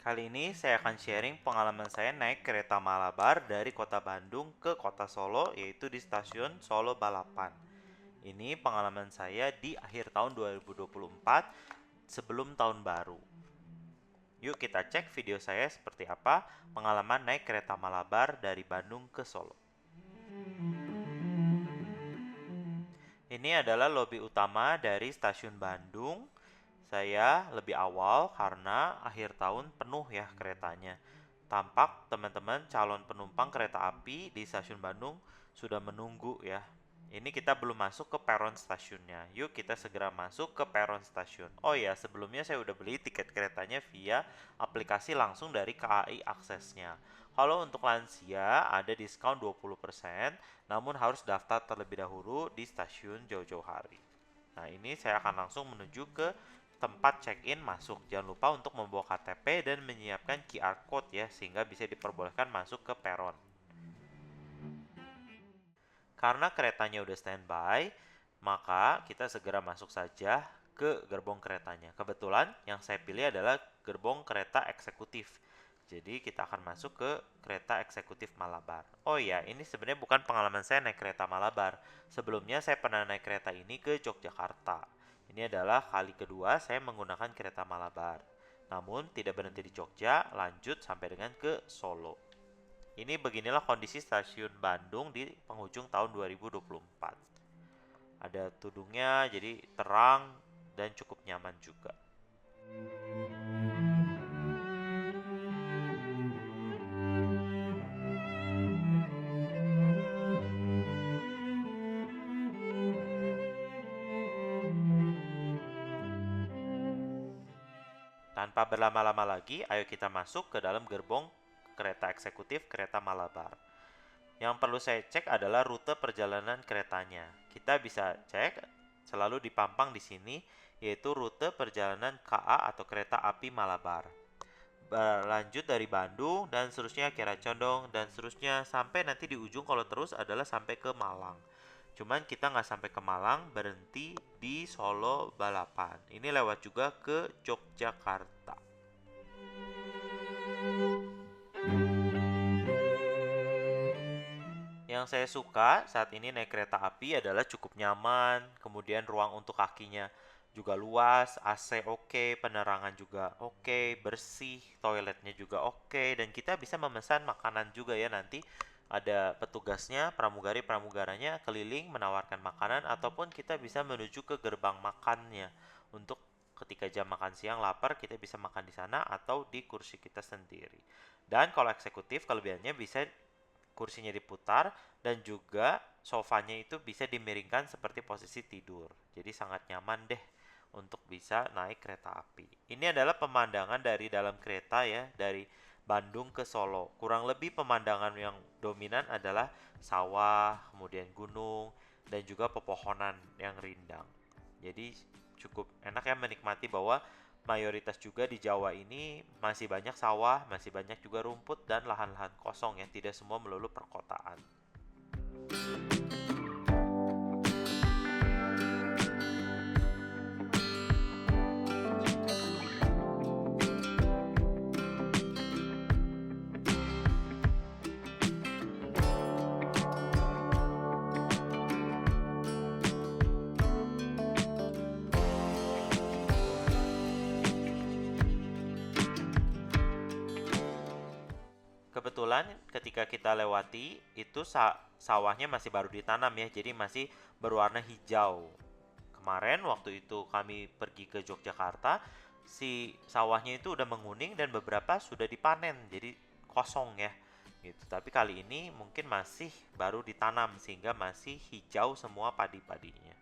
Kali ini saya akan sharing pengalaman saya naik kereta Malabar dari kota Bandung ke kota Solo, yaitu di stasiun Solo Balapan. Ini pengalaman saya di akhir tahun 2024 sebelum tahun baru. Yuk kita cek video saya seperti apa pengalaman naik kereta Malabar dari Bandung ke Solo. Ini adalah lobi utama dari stasiun Bandung. Saya lebih awal karena akhir tahun penuh ya keretanya. Tampak teman-teman calon penumpang kereta api di stasiun Bandung sudah menunggu ya. Ini kita belum masuk ke peron stasiunnya. Yuk kita segera masuk ke peron stasiun. Oh ya, sebelumnya saya udah beli tiket keretanya via aplikasi langsung dari KAI Aksesnya. Kalau untuk lansia ada diskon 20%, namun harus daftar terlebih dahulu di stasiun jauh-jauh hari. Nah, ini saya akan langsung menuju ke tempat check-in masuk. Jangan lupa untuk membawa KTP dan menyiapkan QR code ya, sehingga bisa diperbolehkan masuk ke peron. Karena keretanya udah standby, maka kita segera masuk saja ke gerbong keretanya. Kebetulan yang saya pilih adalah gerbong kereta eksekutif. Jadi kita akan masuk ke kereta eksekutif Malabar. Oh iya, ini sebenarnya bukan pengalaman saya naik kereta Malabar. Sebelumnya saya pernah naik kereta ini ke Yogyakarta. Ini adalah kali kedua saya menggunakan kereta Malabar. Namun tidak berhenti di Jogja, lanjut sampai dengan ke Solo. Ini beginilah kondisi stasiun Bandung di penghujung tahun 2024. Ada tudungnya, jadi terang dan cukup nyaman juga. Tanpa berlama-lama lagi, ayo kita masuk ke dalam gerbong kereta eksekutif kereta Malabar. Yang perlu saya cek adalah rute perjalanan keretanya. Kita bisa cek selalu dipampang di sini, yaitu rute perjalanan KA atau kereta api Malabar. Berlanjut dari Bandung dan seterusnya Kiara Condong dan seterusnya sampai nanti di ujung kalau terus adalah sampai ke Malang. Cuman kita nggak sampai ke Malang, berhenti di Solo Balapan. Ini lewat juga ke Yogyakarta. Yang saya suka saat ini naik kereta api adalah cukup nyaman, kemudian ruang untuk kakinya juga luas, AC oke, penerangan juga oke, bersih, toiletnya juga oke, dan kita bisa memesan makanan juga ya nanti ada petugasnya, pramugari-pramugaranya keliling menawarkan makanan ataupun kita bisa menuju ke gerbang makannya untuk ketika jam makan siang lapar kita bisa makan di sana atau di kursi kita sendiri. Dan kalau eksekutif kelebihannya bisa kursinya diputar dan juga sofanya itu bisa dimiringkan seperti posisi tidur. Jadi sangat nyaman deh untuk bisa naik kereta api. Ini adalah pemandangan dari dalam kereta ya, dari Bandung ke Solo. Kurang lebih pemandangan yang dominan adalah sawah, kemudian gunung, dan juga pepohonan yang rindang. Jadi cukup enak ya menikmati bahwa mayoritas juga di Jawa ini masih banyak sawah, masih banyak juga rumput dan lahan-lahan kosong ya, tidak semua melulu perkotaan. Kebetulan ketika kita lewati itu sawahnya masih baru ditanam ya, jadi masih berwarna hijau. Kemarin waktu itu kami pergi ke Yogyakarta, si sawahnya itu udah menguning dan beberapa sudah dipanen, jadi kosong ya. Gitu. Tapi kali ini mungkin masih baru ditanam sehingga masih hijau semua padi-padinya.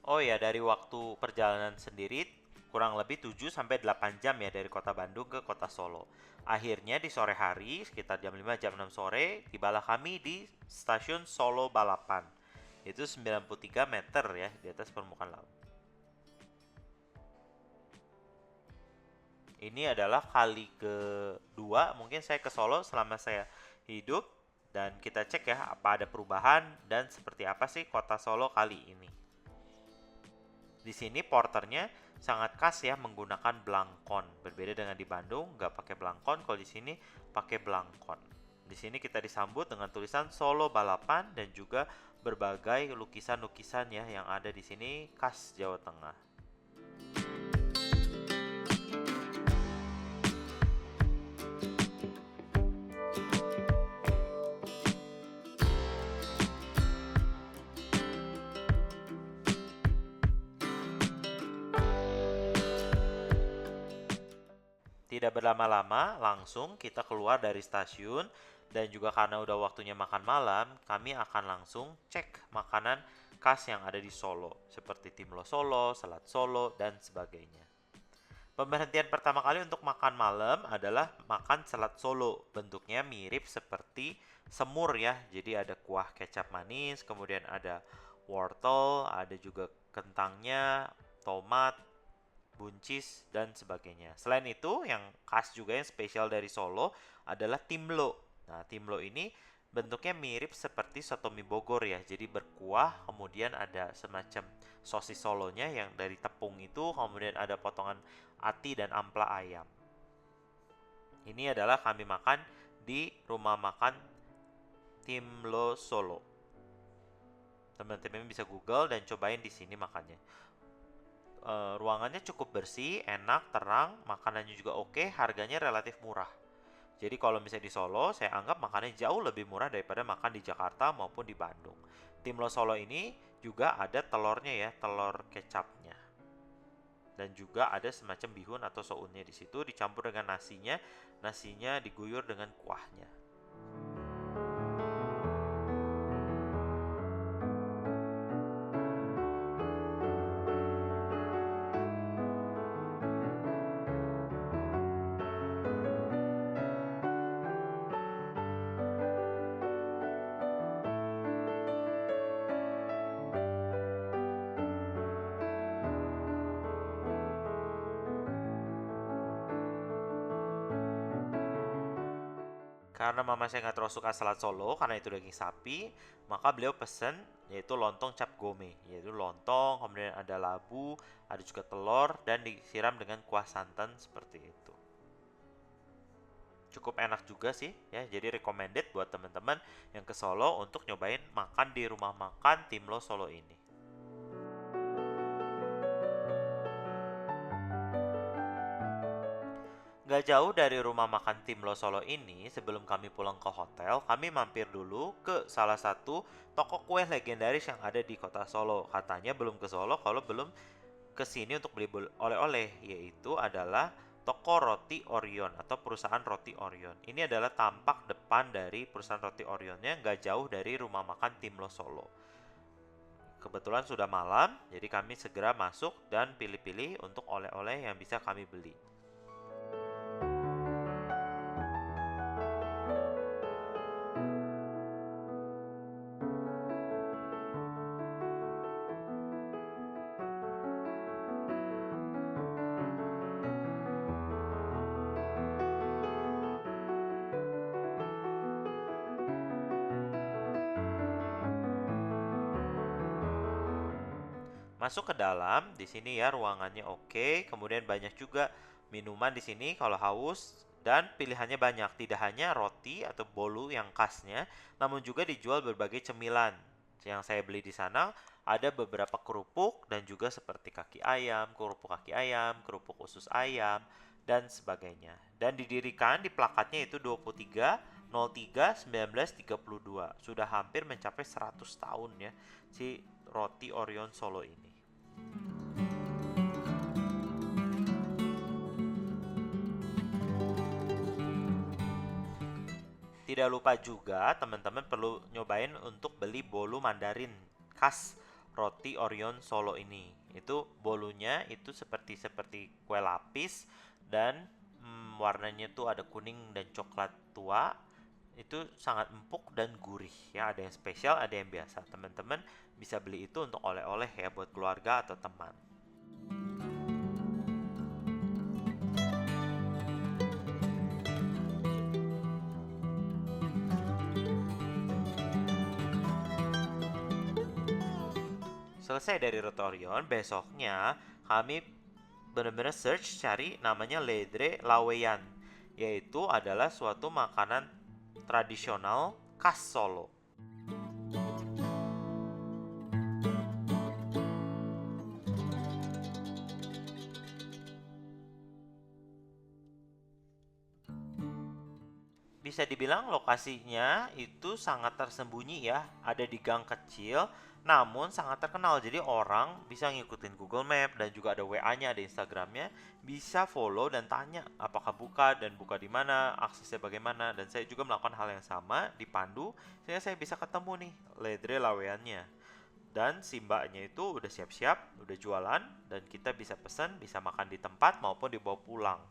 Oh ya, dari waktu perjalanan sendiri kurang lebih 7 sampai 8 jam ya dari kota Bandung ke kota Solo. Akhirnya di sore hari sekitar jam 5 jam 6 sore tibalah kami di stasiun Solo Balapan. Itu 93 meter ya di atas permukaan laut. Ini adalah kali kedua mungkin saya ke Solo selama saya hidup dan kita cek ya apa ada perubahan dan seperti apa sih kota Solo kali ini. Di sini porternya sangat khas ya menggunakan blangkon. Berbeda dengan di Bandung nggak pakai blangkon, kalau di sini pakai blangkon. Di sini kita disambut dengan tulisan Solo Balapan dan juga berbagai lukisan-lukisan ya yang ada di sini khas Jawa Tengah. Tidak berlama-lama, langsung kita keluar dari stasiun dan juga karena udah waktunya makan malam, kami akan langsung cek makanan khas yang ada di Solo, seperti timlo Solo, selat Solo, dan sebagainya. Pemberhentian pertama kali untuk makan malam adalah makan selat Solo. Bentuknya mirip seperti semur ya, jadi ada kuah kecap manis, kemudian ada wortel, ada juga kentangnya, tomat, buncis, dan sebagainya. Selain itu, yang khas juga yang spesial dari Solo adalah timlo. Nah, timlo ini bentuknya mirip seperti soto mie Bogor ya. Jadi berkuah, kemudian ada semacam sosis Solonya yang dari tepung itu, kemudian ada potongan ati dan ampla ayam. Ini adalah kami makan di rumah makan Timlo Solo. Teman-teman bisa Google dan cobain di sini makannya. Ruangannya cukup bersih, enak, terang, makanannya juga oke, harganya relatif murah. Jadi kalau misalnya di Solo, saya anggap makannya jauh lebih murah daripada makan di Jakarta maupun di Bandung. Timlo Solo ini juga ada telurnya ya, telur kecapnya. Dan juga ada semacam bihun atau sounnya di situ dicampur dengan nasinya. Nasinya diguyur dengan kuahnya. Karena mama saya nggak terlalu suka salad Solo karena itu daging sapi, maka beliau pesen yaitu lontong cap gome, yaitu lontong, kemudian ada labu, ada juga telur dan disiram dengan kuah santan seperti itu. Cukup enak juga sih ya, jadi recommended buat teman-teman yang ke Solo untuk nyobain makan di rumah makan Timlo Solo ini. Gak jauh dari rumah makan Timlo Solo ini, sebelum kami pulang ke hotel, kami mampir dulu ke salah satu toko kue legendaris yang ada di kota Solo. Katanya belum ke Solo kalau belum ke sini untuk beli oleh-oleh, yaitu adalah toko roti Orion atau perusahaan roti Orion. Ini adalah tampak depan dari perusahaan roti Orionnya, gak jauh dari rumah makan Timlo Solo. Kebetulan sudah malam, jadi kami segera masuk dan pilih-pilih untuk oleh-oleh yang bisa kami beli. Masuk ke dalam, di sini ya ruangannya oke, kemudian banyak juga minuman di sini kalau haus dan pilihannya banyak, tidak hanya roti atau bolu yang khasnya, namun juga dijual berbagai cemilan. Yang saya beli di sana ada beberapa kerupuk dan juga seperti kaki ayam, kerupuk usus ayam dan sebagainya. Dan didirikan di plakatnya itu 23/03/1932. Sudah hampir mencapai 100 tahun ya si roti Orion Solo ini. Tidak lupa juga teman-teman perlu nyobain untuk beli bolu Mandarin khas roti Orion Solo ini. Itu bolunya itu seperti kue lapis dan warnanya tuh ada kuning dan coklat tua. Itu sangat empuk dan gurih ya, ada yang spesial, ada yang biasa. Teman-teman bisa beli itu untuk oleh-oleh ya buat keluarga atau teman. selesai dari Rotorion, besoknya kami benar-benar search cari namanya Ledre Laweyan, yaitu adalah suatu makanan tradisional khas Solo. Bisa dibilang lokasinya itu sangat tersembunyi ya, ada di gang kecil, namun sangat terkenal. Jadi orang bisa ngikutin Google Map dan juga ada WA-nya, ada Instagramnya, bisa follow dan tanya apakah buka dan buka di mana, aksesnya bagaimana. Dan saya juga melakukan hal yang sama, dipandu, sehingga saya bisa ketemu nih Ledre Laweannya. Dan si mbaknya itu udah siap-siap, udah jualan, dan kita bisa pesan, bisa makan di tempat maupun dibawa pulang.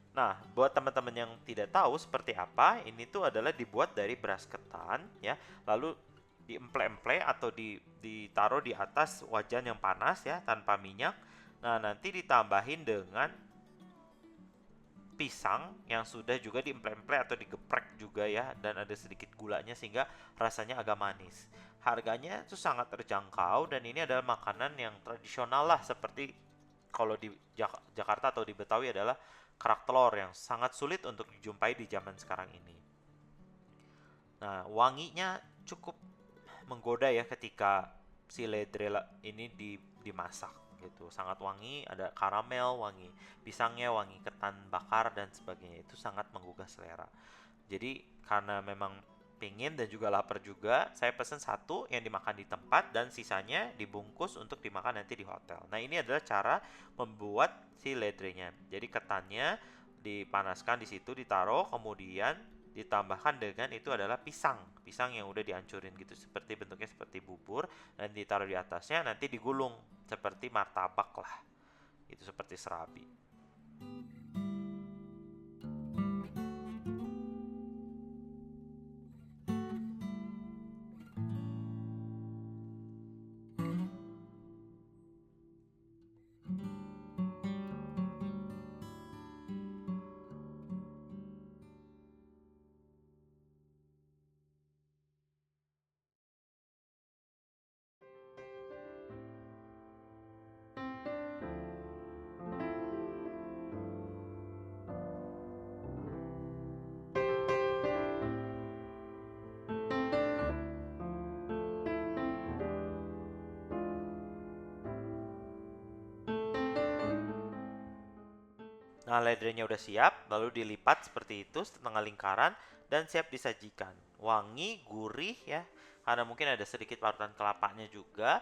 Nah, buat teman-teman yang tidak tahu seperti apa, ini tuh adalah dibuat dari beras ketan ya, lalu diemple-emple atau ditaruh di atas wajan yang panas ya, tanpa minyak. Nah, nanti ditambahin dengan pisang yang sudah juga diemple-emple atau digeprek juga ya, dan ada sedikit gulanya sehingga rasanya agak manis. Harganya itu sangat terjangkau dan ini adalah makanan yang tradisional lah, seperti kalau di Jakarta atau di Betawi adalah kerak telur yang sangat sulit untuk dijumpai di zaman sekarang ini. Nah, wanginya cukup menggoda ya ketika si ledre ini dimasak gitu. Sangat wangi, ada karamel, wangi pisangnya, wangi ketan bakar dan sebagainya. Itu sangat menggugah selera. Jadi karena memang pingin dan juga lapar juga, saya pesan satu yang dimakan di tempat dan sisanya dibungkus untuk dimakan nanti di hotel. Nah, ini adalah cara membuat si ledrenya. Jadi ketannya dipanaskan di situ, ditaruh, kemudian ditambahkan dengan itu adalah pisang. Pisang yang udah dihancurin gitu, seperti bentuknya seperti bubur, dan ditaruh di atasnya, nanti digulung seperti martabak lah. Itu seperti serabi. Nah, ledrenya udah siap, lalu dilipat seperti itu setengah lingkaran dan siap disajikan. Wangi, gurih ya, karena mungkin ada sedikit parutan kelapanya juga,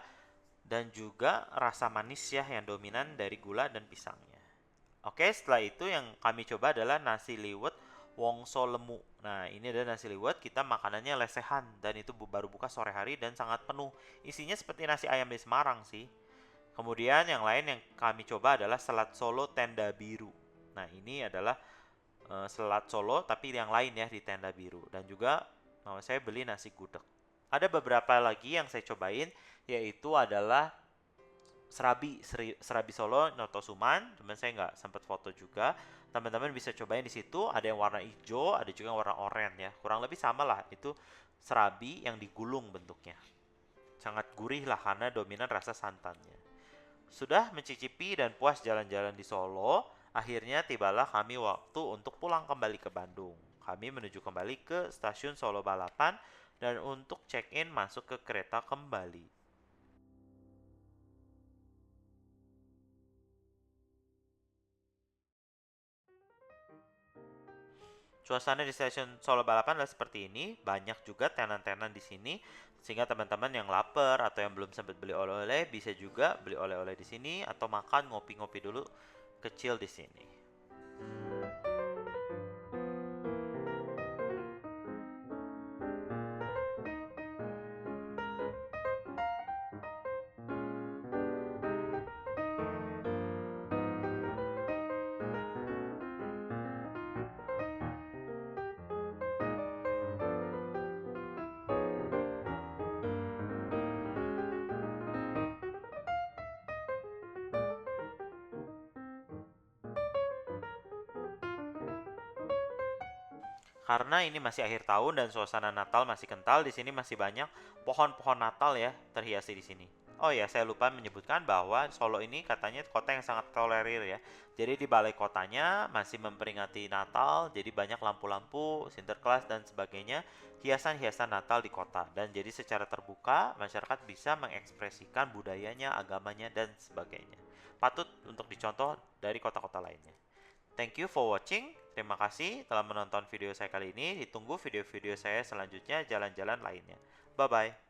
dan juga rasa manis ya yang dominan dari gula dan pisangnya. Oke, setelah itu yang kami coba adalah nasi liwet Wongso Lemu. Nah, ini adalah nasi liwet, kita makanannya lesehan dan itu baru buka sore hari dan sangat penuh. Isinya seperti nasi ayam di Semarang sih. Kemudian yang lain yang kami coba adalah selat Solo Tenda Biru. Nah, ini adalah selat Solo tapi yang lain ya di Tenda Biru. Dan juga saya beli nasi gudeg. Ada beberapa lagi yang saya cobain, yaitu adalah serabi Solo Noto Suman. Cuman saya nggak sempat foto juga. Teman-teman bisa cobain di situ. Ada yang warna hijau, ada juga yang warna oranye ya. Kurang lebih sama lah. Itu serabi yang digulung bentuknya. Sangat gurih lah karena dominan rasa santannya. Sudah mencicipi dan puas jalan-jalan di Solo, akhirnya tibalah kami waktu untuk pulang kembali ke Bandung. Kami menuju kembali ke stasiun Solo Balapan dan untuk check-in masuk ke kereta kembali. Suasana di stasiun Solo Balapan adalah seperti ini, banyak juga tenan-tenan di sini, sehingga teman-teman yang lapar atau yang belum sempat beli oleh-oleh bisa juga beli oleh-oleh di sini atau makan ngopi-ngopi dulu kecil di sini. Karena ini masih akhir tahun dan suasana Natal masih kental, di sini masih banyak pohon-pohon Natal ya terhiasi di sini. Oh ya, saya lupa menyebutkan bahwa Solo ini katanya kota yang sangat tolerir ya. Jadi di balai kotanya masih memperingati Natal, jadi banyak lampu-lampu, Sinterklas dan sebagainya, hiasan-hiasan Natal di kota. Dan jadi secara terbuka, masyarakat bisa mengekspresikan budayanya, agamanya, dan sebagainya. Patut untuk dicontoh dari kota-kota lainnya. Thank you for watching. Terima kasih telah menonton video saya kali ini. Ditunggu video-video saya selanjutnya jalan-jalan lainnya. Bye-bye.